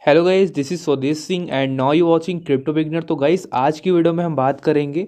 Hello guys, this is स्वदेश Singh and now you watching crypto beginner. तो guys, आज की वीडियो में हम बात करेंगे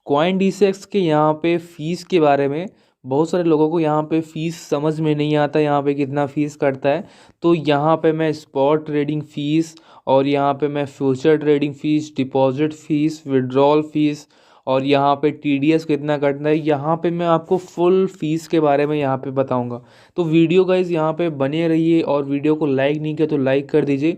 कॉइन डीसेक्स के यहाँ पे फ़ीस के बारे में। बहुत सारे लोगों को यहाँ पे फ़ीस समझ में नहीं आता, यहाँ पे कितना फ़ीस कटता है। तो यहाँ पे मैं स्पॉट ट्रेडिंग फ़ीस और यहाँ पे मैं future trading fees, deposit fees, withdrawal fees और यहाँ पे टीडीएस कितना कटना है, यहाँ पे मैं आपको फुल फ़ीस के बारे में यहाँ पे बताऊँगा। तो वीडियो गाइज यहाँ पे बने रहिए और वीडियो को लाइक नहीं किया तो लाइक कर दीजिए।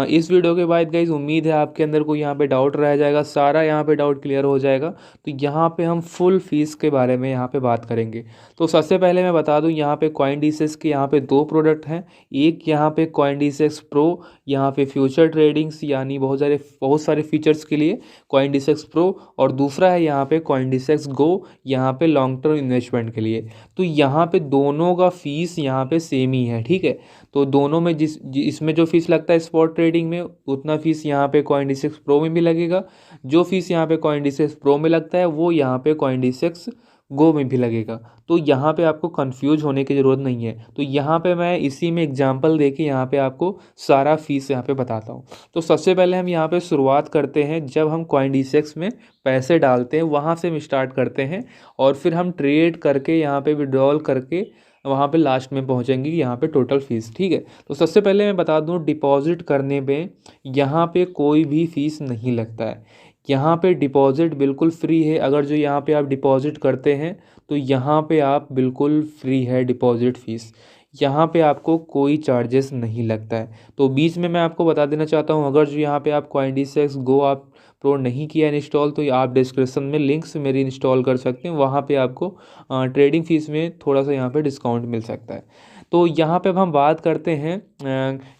इस वीडियो के बाद गाइज उम्मीद है आपके अंदर कोई यहाँ पे डाउट रह जाएगा, सारा यहाँ पे डाउट क्लियर हो जाएगा। तो यहाँ पे हम फुल फीस के बारे में यहाँ पे बात करेंगे। तो सबसे पहले मैं बता दूँ, यहाँ पे कॉइनडीसेक्स के यहाँ पे दो प्रोडक्ट हैं। एक यहाँ पे कॉइनडीसेक्स प्रो, यहाँ पे फ्यूचर ट्रेडिंग्स यानी बहुत सारे फीचर्स के लिए कॉइनडीसेक्स प्रो, और दूसरा है यहाँ पे कॉइनडीसेक्स गो, यहाँ पे लॉन्ग टर्म इन्वेस्टमेंट के लिए। तो यहाँ पे दोनों का फीस यहाँ पे सेम ही है, ठीक है। तो दोनों में इसमें जो फीस लगता है स्पॉट ट्रेडिंग में, उतना फीस यहाँ पे कॉइनडीसेक्स प्रो में भी लगेगा। जो फीस यहाँ पे कॉइनडीसेक्स प्रो में लगता है वो यहाँ पे कॉइनडीसेक्स गो में भी लगेगा। तो यहाँ पे आपको कंफ्यूज होने की ज़रूरत नहीं है। तो यहाँ पे मैं इसी में एग्जांपल देके यहाँ पे आपको सारा फीस यहाँ पे बताता हूँ। तो सबसे पहले हम यहाँ पे शुरुआत करते हैं, जब हम कॉइनडीसेक्स में पैसे डालते हैं वहाँ से हम स्टार्ट करते हैं और फिर हम ट्रेड करके यहाँ पे विड्रॉल करके वहाँ पे लास्ट में पहुँचेंगे यहाँ पे टोटल फीस, ठीक है। तो सबसे पहले मैं बता दूँ, डिपॉजिट करने पे यहाँ पे कोई भी फीस नहीं लगता है। यहाँ पे डिपॉजिट बिल्कुल फ्री है। अगर जो यहाँ पे आप डिपॉजिट करते हैं तो यहाँ पे आप बिल्कुल फ्री है डिपॉजिट फ़ीस। यहाँ पे आपको कोई चार्जेस नहीं लगता है। तो बीच में मैं आपको बता देना चाहता हूँ, अगर जो यहाँ पे आप कॉइनडीसेक्स गो आप प्रो नहीं किया इंस्टॉल, तो आप डिस्क्रिप्शन में लिंक्स मेरी इंस्टॉल कर सकते हैं। वहाँ पे आपको ट्रेडिंग फीस में थोड़ा सा यहाँ पे डिस्काउंट मिल सकता है। तो यहाँ पे अब हम बात करते हैं,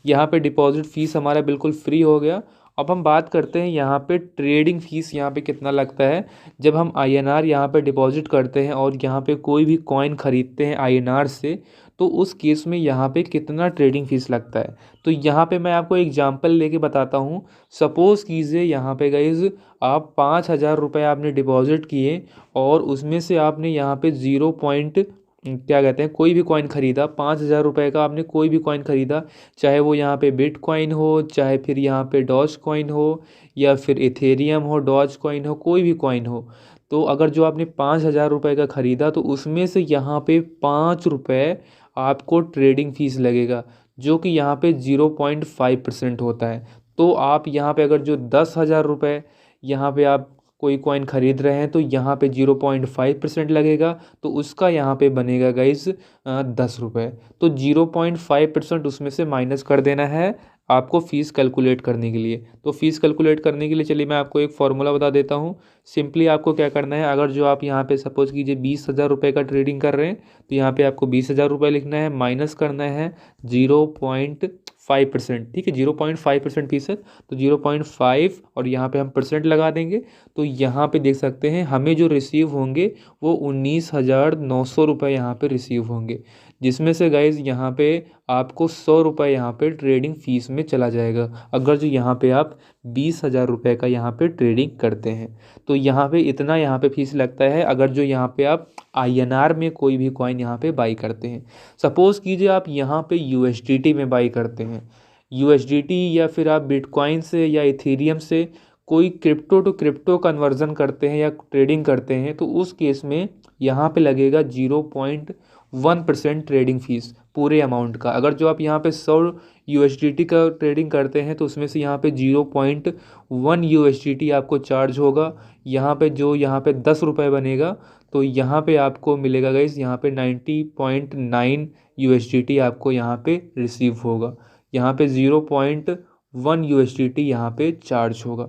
यहाँ पे डिपॉजिट फ़ीस हमारा बिल्कुल फ्री हो गया। अब हम बात करते हैं यहाँ पे ट्रेडिंग फ़ीस यहाँ पे कितना लगता है। जब हम आईएनआर यहाँ पे डिपॉजिट करते हैं और यहाँ पे कोई भी कॉइन ख़रीदते हैं आईएनआर से, तो उस केस में यहाँ पे कितना ट्रेडिंग फ़ीस लगता है। तो यहाँ पे मैं आपको एग्जांपल लेके बताता हूँ। सपोज़ कीजिए यहाँ पे गाइज़, आप 5,000 रुपये आपने डिपॉजिट किए और उसमें से आपने यहाँ पे ज़ीरो पॉइंट क्या कहते हैं कोई भी कॉइन ख़रीदा। 5,000 रुपये का आपने कोई भी कॉइन ख़रीदा, चाहे वो यहाँ पे बिटकॉइन हो, चाहे फिर यहाँ पे डॉज कॉइन हो, या फिर इथेरियम हो, डॉज कॉइन हो, कोई भी कॉइन हो। तो अगर जो आपने 5,000 रुपये का ख़रीदा तो उसमें से यहाँ पे 5 रुपये आपको ट्रेडिंग फ़ीस लगेगा, जो कि यहाँ पे 0.5% होता है। तो आप यहाँ पे अगर जो 10,000 रुपये यहाँ पे आप कोई कॉइन ख़रीद रहे हैं तो यहाँ पे 0.5% लगेगा, तो उसका यहाँ पे बनेगा गाइज 10 रुपये। तो 0.5% उसमें से माइनस कर देना है आपको फ़ीस कैलकुलेट करने के लिए। तो फ़ीस कैलकुलेट करने के लिए चलिए मैं आपको एक फार्मूला बता देता हूँ। सिंपली आपको क्या करना है, अगर जो आप यहाँ पे सपोज़ कीजिए 20,000 रुपये का ट्रेडिंग कर रहे हैं, तो यहाँ पे आपको 20,000 रुपये लिखना है, माइनस करना है 0.5%, ठीक है, 0.5% फ़ीसद। तो 0.5 और यहाँ पे हम परसेंट लगा देंगे। तो यहाँ पे देख सकते हैं हमें जो रिसीव होंगे वो 19,900 रुपये यहाँ पे रिसीव होंगे, जिसमें से गाइज़ यहाँ पे आपको 100 रुपये यहाँ पे ट्रेडिंग फ़ीस में चला जाएगा, अगर जो यहाँ पे आप 20,000 रुपये का यहाँ पे ट्रेडिंग करते हैं। तो यहाँ पे इतना यहाँ पे फ़ीस लगता है अगर जो यहाँ पे आप आईएनआर में कोई भी कॉइन यहाँ पे बाई करते हैं। सपोज़ कीजिए आप यहाँ पे यूएसडीटी में बाई करते हैं, यूएसडीटी, या फिर आप बिटकॉइन से या इथेरियम से कोई क्रिप्टो टू क्रिप्टो कन्वर्जन करते हैं या ट्रेडिंग करते हैं, तो उस केस में यहाँ पे लगेगा 0.1% ट्रेडिंग फ़ीस पूरे अमाउंट का। अगर जो आप यहाँ पे 100 यूएसडीटी का ट्रेडिंग करते हैं तो उसमें से यहाँ पे 0.1 यूएसडीटी आपको चार्ज होगा। यहाँ पे जो यहाँ पे 10 रुपये बनेगा, तो यहाँ पे आपको मिलेगा गाइस यहाँ पे 90.9 यूएसडीटी आपको यहाँ पे रिसीव होगा। यहाँ पे 0.1 यूएसडीटी यहाँ पे चार्ज होगा।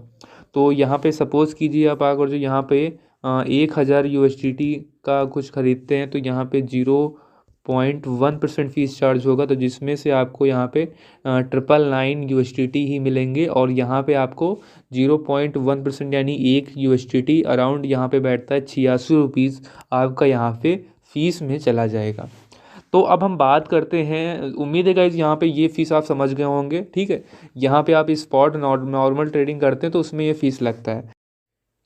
तो यहाँ पे सपोज़ कीजिए आप अगर जो यहाँ पे 1,000 यूएसडीटी का कुछ ख़रीदते हैं तो यहाँ पे 0.1% फ़ीस चार्ज होगा, तो जिसमें से आपको यहाँ पे 999 यूएसडीटी ही मिलेंगे। और यहाँ पे आपको 0.1% यानी 1 यूएसडीटी अराउंड यहाँ पे बैठता है 86 रुपीज़ आपका यहाँ पे फ़ीस में चला जाएगा। तो अब हम बात करते हैं, उम्मीद है गाइस यहाँ पे ये फ़ीस आप समझ गए होंगे, ठीक है। यहाँ पे आप स्पॉट नॉर्मल ट्रेडिंग करते हैं तो उसमें ये फ़ीस लगता है।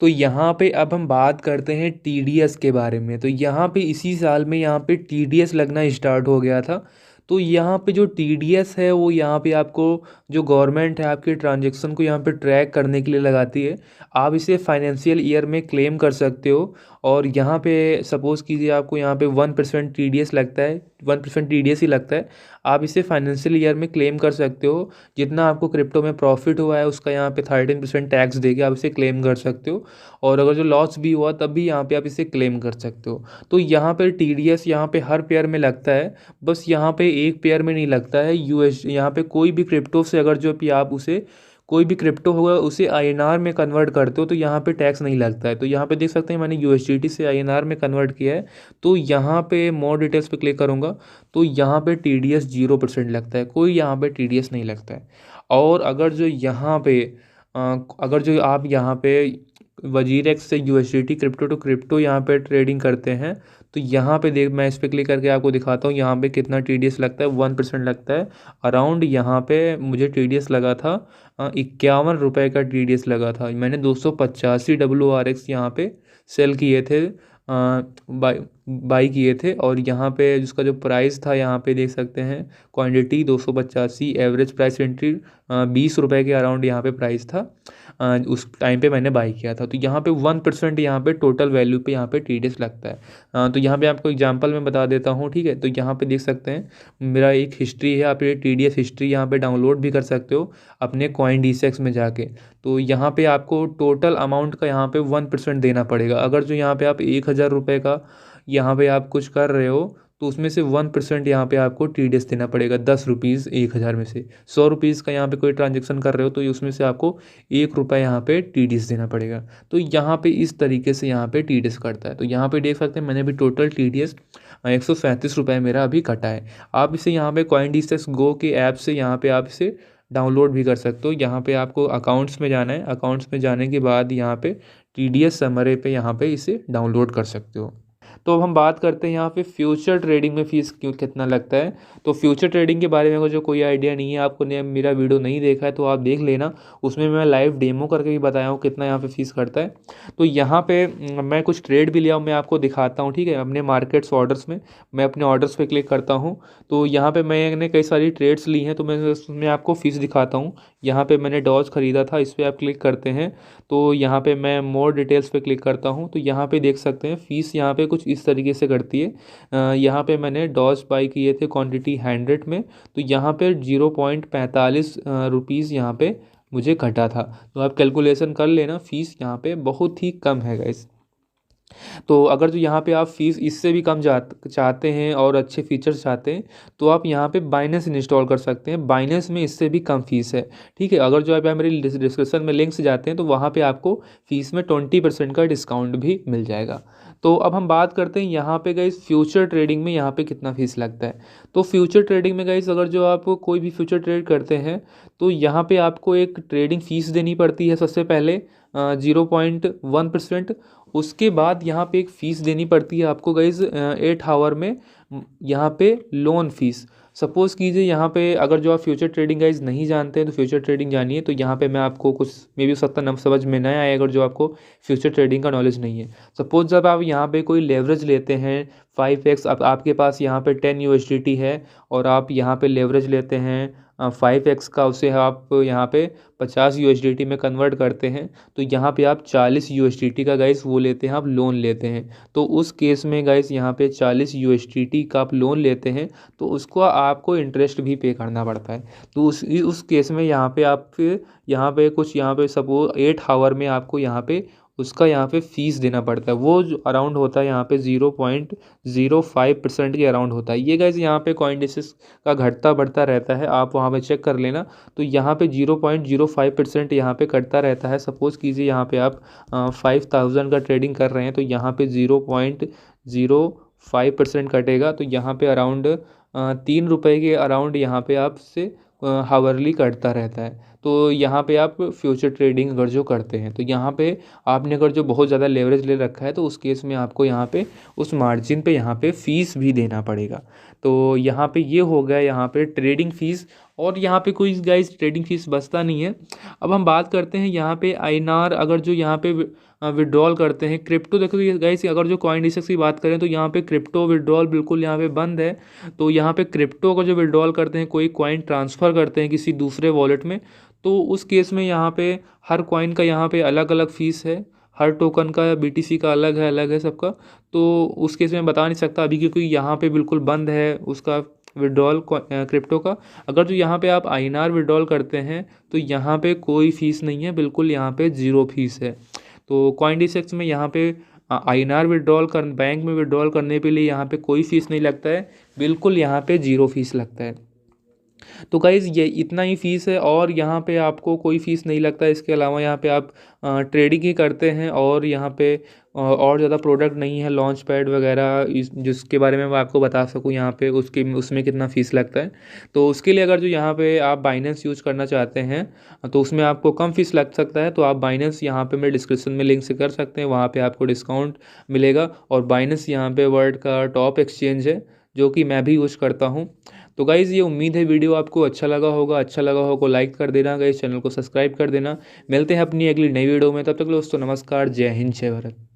तो यहाँ पे अब हम बात करते हैं टीडीएस के बारे में। तो यहाँ पे इसी साल में यहाँ पे टीडीएस लगना स्टार्ट हो गया था। तो यहाँ पे जो TDS है वो यहाँ पे आपको जो गवर्नमेंट है आपके ट्रांजेक्शन को यहाँ पे ट्रैक करने के लिए लगाती है। आप इसे फाइनेंशियल ईयर में क्लेम कर सकते हो। और यहाँ पे सपोज़ कीजिए आपको यहाँ पे 1% TDS लगता है, 1% TDS ही लगता है। आप इसे फाइनेंशियल ईयर में क्लेम कर सकते हो। जितना आपको क्रिप्टो में प्रॉफिट हुआ है उसका यहाँ पे 13% टैक्स देके आप इसे क्लेम कर सकते हो। और अगर जो लॉस भी हुआ तब भी यहाँ पे आप इसे क्लेम कर सकते हो। तो यहाँ पे TDS यहाँ पे हर पेयर में लगता है। बस यहाँ पे एक पेयर में नहीं लगता है। US यहाँ पे कोई भी क्रिप्टो से अगर जो भी आप उसे कोई भी क्रिप्टो होगा उसे INR में कन्वर्ट करते हो तो यहाँ पे टैक्स नहीं लगता है। तो यहाँ पे देख सकते हैं मैंने USDT से INR में कन्वर्ट किया है। तो यहाँ पे मोर डिटेल्स पे क्लिक करूँगा तो यहाँ पे TDS 0% लगता है, कोई यहाँ पे TDS नहीं लगता है। और अगर जो यहाँ पे अगर जो आप यहाँ पे वजीरेक्स से USDT क्रिप्टो टू क्रिप्टो यहाँ पे ट्रेडिंग करते हैं तो यहाँ पे देख मैं इस पर क्लिक करके आपको दिखाता हूँ यहाँ पे कितना TDS लगता है। 1% लगता है अराउंड। यहाँ पे मुझे TDS लगा था 51 रुपये का TDS लगा था। मैंने 285 WRX यहाँ पे सेल किए थे, बाई किए थे। और यहाँ पे जिसका जो प्राइस था यहाँ पे देख सकते हैं क्वांटिटी 285, एवरेज प्राइस एंट्री 20 रुपये के अराउंड यहाँ पे प्राइस था। उस टाइम पे मैंने बाई किया था। तो यहाँ पे 1% यहाँ पे टोटल वैल्यू पे यहाँ पे TDS लगता है। तो यहाँ पे आपको एग्जांपल में बता देता हूँ, ठीक है। तो यहाँ पे देख सकते हैं मेरा एक हिस्ट्री है, आप ये TDS हिस्ट्री यहाँ पे डाउनलोड भी कर सकते हो अपने CoinDCX में जाके। तो यहाँ पे आपको टोटल अमाउंट का यहाँ पे 1% देना पड़ेगा। अगर जो यहाँ पे आप 1,000 रुपये का यहाँ पे आप कुछ कर रहे हो तो उसमें से 1% यहाँ पे आपको TDS देना पड़ेगा। 10 रुपीज़ 1,000 में से 100 रुपीज़ का यहाँ पे कोई ट्रांजेक्शन कर रहे हो तो उसमें से आपको 1 रुपये यहाँ पे TDS देना पड़ेगा। तो यहाँ पे इस तरीके से यहाँ पे TDS कटता है। तो यहाँ पे देख सकते हैं मैंने भी टोटल TDS 137 रुपये मेरा अभी कटा है। आप इसे यहाँ पे CoinDCX Go के ऐप से यहाँ पे आप इसे डाउनलोड भी कर सकते हो। यहाँ पे आपको अकाउंट्स में जाना है, अकाउंट्स में जाने के बाद यहाँ पे TDS समरी पे यहाँ पे इसे डाउनलोड कर सकते हो। तो अब हम बात करते हैं यहाँ पे फ्यूचर ट्रेडिंग में फ़ीस क्यों कितना लगता है। तो फ्यूचर ट्रेडिंग के बारे में अगर जो कोई आइडिया नहीं है, आपको ने मेरा वीडियो नहीं देखा है तो आप देख लेना, उसमें मैं लाइव डेमो करके भी बताया हूँ कितना यहाँ पे फ़ीस करता है। तो यहाँ पे मैं कुछ ट्रेड भी लिया हूँ, मैं आपको दिखाता हूँ, ठीक है। अपने मार्केट्स ऑर्डर्स में मैं अपने ऑर्डर्स पे क्लिक करता हूँ तो यहाँ पे मैंने कई सारी ट्रेड्स ली हैं तो मैं उसमें आपको फ़ीस दिखाता हूँ। यहाँ पे मैंने डॉज ख़रीदा था, इस पर आप क्लिक करते हैं तो यहाँ पे मैं मोर डिटेल्स पे क्लिक करता हूँ तो यहाँ पे देख सकते हैं फ़ीस यहाँ पे कुछ इस तरीके से करती है। यहाँ पे मैंने डॉज बाई किए थे क्वांटिटी 100 में तो यहाँ पे 0.45 रुपीज़ यहाँ पे मुझे घटा था। तो आप कैलकुलेशन कर लेना, फ़ीस यहाँ पे बहुत ही कम है गाइस। तो अगर जो यहाँ पे आप फीस इससे भी कम चाहते हैं और अच्छे फीचर्स चाहते हैं तो आप यहाँ पे बाइनेंस इंस्टॉल कर सकते हैं। बाइनेंस में इससे भी कम फीस है, ठीक है। अगर जो आप मेरी डिस्क्रिप्शन में लिंक से जाते हैं तो वहाँ पे आपको फीस में 20% का डिस्काउंट भी मिल जाएगा। तो अब हम बात करते हैं यहाँ पे गाइस फ्यूचर ट्रेडिंग में यहाँ पे कितना फीस लगता है। तो फ्यूचर ट्रेडिंग में गाइस अगर जो आप कोई भी फ्यूचर ट्रेड करते हैं तो यहाँ पे आपको एक ट्रेडिंग फ़ीस देनी पड़ती है सबसे पहले 0.1%। उसके बाद यहाँ पे एक फ़ीस देनी पड़ती है आपको गाइज़ 8 आवर में यहाँ पे लोन फ़ीस। सपोज़ कीजिए यहाँ पे अगर जो आप फ्यूचर ट्रेडिंग गाइज नहीं जानते हैं तो फ्यूचर ट्रेडिंग जानिए। तो यहाँ पे मैं आपको कुछ मे भी 70 समझ में नहीं आए अगर जो आपको फ्यूचर ट्रेडिंग का नॉलेज नहीं है। सपोज़ जब आप यहाँ पे कोई लेवरेज लेते हैं 5x, अब आपके पास यहाँ पे 10 USDT है और आप यहाँ पे लेवरेज लेते हैं 5x का, उसे आप यहाँ पे 50 USDT में कन्वर्ट करते हैं तो यहाँ पे आप 40 USDT का गाइस वो लेते हैं, आप लोन लेते हैं। तो उस केस में गाइस यहाँ पे 40 USDT का आप लोन लेते हैं तो उसको आपको इंटरेस्ट भी पे करना पड़ता है। तो उस केस में यहाँ पे आप यहाँ पे कुछ यहाँ पे सपोज 8 आवर में आपको यहाँ पे उसका यहाँ पे फ़ीस देना पड़ता है। वो जो अराउंड होता है यहाँ पे 0.05% के अराउंड होता है। ये गाइस यहाँ पे CoinDCX का घटता बढ़ता रहता है, आप वहाँ पे चेक कर लेना। तो यहाँ पे 0.05% यहाँ पे कटता रहता है। सपोज़ कीजिए यहाँ पे आप 5000 का ट्रेडिंग कर रहे हैं तो यहाँ पे 0.05% कटेगा। तो यहाँ पे अराउंड 3 रुपये के अराउंड यहाँ पे आपसे हावरली कटता रहता है। तो यहाँ पे आप फ्यूचर ट्रेडिंग अगर जो करते हैं तो यहाँ पे आपने अगर जो बहुत ज़्यादा लेवरेज ले रखा है तो उस केस में आपको यहाँ पे उस मार्जिन पे यहाँ पे फ़ीस भी देना पड़ेगा। तो यहाँ पे ये हो गया यहाँ पे ट्रेडिंग फ़ीस, और यहाँ पे गाइस ट्रेडिंग फ़ीस बचता नहीं है। अब हम बात करते हैं यहाँ पे आईएनआर अगर जो यहाँ पे विड्रॉल करते हैं क्रिप्टो। देखो ये गाइस अगर जो कॉइनडिसेक्स की बात करें तो यहाँ पे क्रिप्टो विड्रॉल बिल्कुल यहाँ पे बंद है। तो यहाँ पे क्रिप्टो का जो विड्रॉल करते हैं, कोई कॉइन ट्रांसफ़र करते हैं किसी दूसरे वॉलेट में, तो उस केस में यहाँ पे हर कॉइन का यहाँ पे अलग अलग फ़ीस है, हर टोकन का बीटीसी का अलग है सबका। तो उस केस में बता नहीं सकता अभी क्योंकि यहाँ पे बिल्कुल बंद है उसका विड्रॉल क्रिप्टो का। अगर जो यहाँ पे आप आईएनआर विड्रॉल करते हैं तो यहाँ पे कोई फ़ीस नहीं है, बिल्कुल यहाँ पे ज़ीरो फीस है। तो कॉइनडिसेक्स में यहाँ पे आईएनआर विड्रॉल कर बैंक में विड्रॉल करने के लिए यहाँ पे कोई फ़ीस नहीं लगता है, बिल्कुल यहाँ पे ज़ीरो फीस लगता है। तो गाइज़ ये इतना ही फ़ीस है और यहाँ पे आपको कोई फ़ीस नहीं लगता है। इसके अलावा यहाँ पे आप ट्रेडिंग ही करते हैं और यहाँ पे और ज़्यादा प्रोडक्ट नहीं है लॉन्च पैड वगैरह जिसके बारे में मैं आपको बता सकूँ यहाँ पे उसके उसमें कितना फ़ीस लगता है। तो उसके लिए अगर जो यहाँ पे आप बाइनेंस यूज़ करना चाहते हैं तो उसमें आपको कम फ़ीस लग सकता है। तो आप बाइनेंस यहाँ पे मेरे डिस्क्रिप्शन में लिंक से कर सकते हैं, वहाँ पे आपको डिस्काउंट मिलेगा। और बाइनेंस यहाँ पे वर्ल्ड का टॉप एक्सचेंज है जो कि मैं भी यूज़ करता हूँ। तो गाइज़ ये उम्मीद है वीडियो आपको अच्छा लगा होगा लाइक कर देना गाइज़, चैनल को सब्सक्राइब कर देना। मिलते हैं अपनी अगली नई वीडियो में, तब तक दोस्तों नमस्कार, जय हिंद जय भारत।